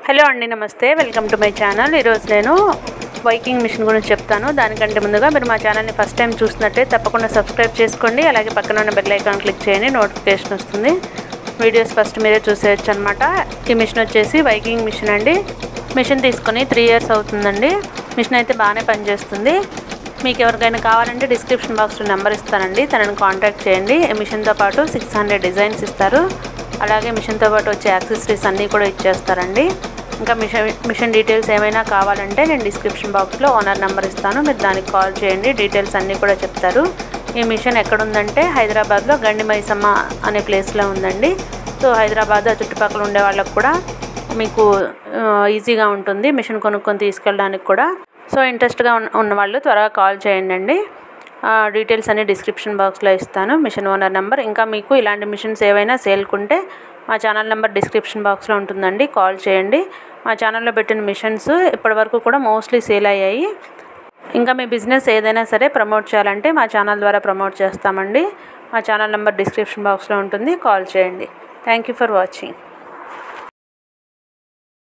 Hello అండి, నమస్తే. Welcome to my channel. ఈరోజు నేను వైకింగ్ మిషన్ గురించి చెప్తాను. దానికంటే ముందుగా మీరు మా ఛానల్ని ఫస్ట్ టైం చూసినట్టే తప్పకుండా సబ్స్క్రైబ్ చేసుకోండి. అలాగే పక్కన ఉన్న బెల్ ఐకాన్ క్లిక్ చేయండి, నోటిఫికేషన్ వస్తుంది. వీడియోస్ ఫస్ట్ మీరే చూసేయచ్చు అనమాట. ఈ మిషన్ వచ్చేసి వైకింగ్ మిషన్ అండి. మిషన్ తీసుకొని 3 years అవుతుందండి. మిషన్ అయితే బాగానే పనిచేస్తుంది. మీకు ఎవరికైనా కావాలంటే డిస్క్రిప్షన్ బాక్స్లో నెంబర్ ఇస్తానండి, తనని కాంటాక్ట్ చేయండి. ఈ మిషన్తో పాటు 600 డిజైన్స్ ఇస్తారు. అలాగే మిషన్తో పాటు వచ్చే యాక్సెసరీస్ అన్నీ కూడా ఇచ్చేస్తారండి. ఇంకా మిషన్ డీటెయిల్స్ ఏమైనా కావాలంటే నేను డిస్క్రిప్షన్ బాక్స్లో ఓనర్ నెంబర్ ఇస్తాను, మీరు దానికి కాల్ చేయండి. డీటెయిల్స్ అన్నీ కూడా చెప్తారు. ఈ మిషన్ ఎక్కడుందంటే హైదరాబాద్లో గండి మైసమ్మ అనే ప్లేస్లో ఉందండి. సో హైదరాబాద్ చుట్టుపక్కల ఉండే వాళ్ళకు కూడా మీకు ఈజీగా ఉంటుంది మిషన్ కొనుక్కొని తీసుకెళ్ళడానికి కూడా. సో ఇంట్రెస్ట్గా ఉన్న వాళ్ళు త్వరగా కాల్ చేయండి. డీటెయిల్స్ అన్ని డిస్క్రిప్షన్ బాక్స్లో ఇస్తాను, మిషన్ ఓనర్ నెంబర్. ఇంకా మీకు ఇలాంటి మిషన్స్ ఏవైనా సేల్కుంటే మా ఛానల్ నెంబర్ డిస్క్రిప్షన్ బాక్స్లో ఉంటుందండి, కాల్ చేయండి. మా ఛానల్లో పెట్టిన మిషన్స్ ఇప్పటివరకు కూడా మోస్ట్లీ సేల్ అయ్యాయి. ఇంకా మీ బిజినెస్ ఏదైనా సరే ప్రమోట్ చేయాలంటే మా ఛానల్ ద్వారా ప్రమోట్ చేస్తామండి. మా ఛానల్ నెంబర్ డిస్క్రిప్షన్ బాక్స్లో ఉంటుంది, కాల్ చేయండి. Thank you for watching.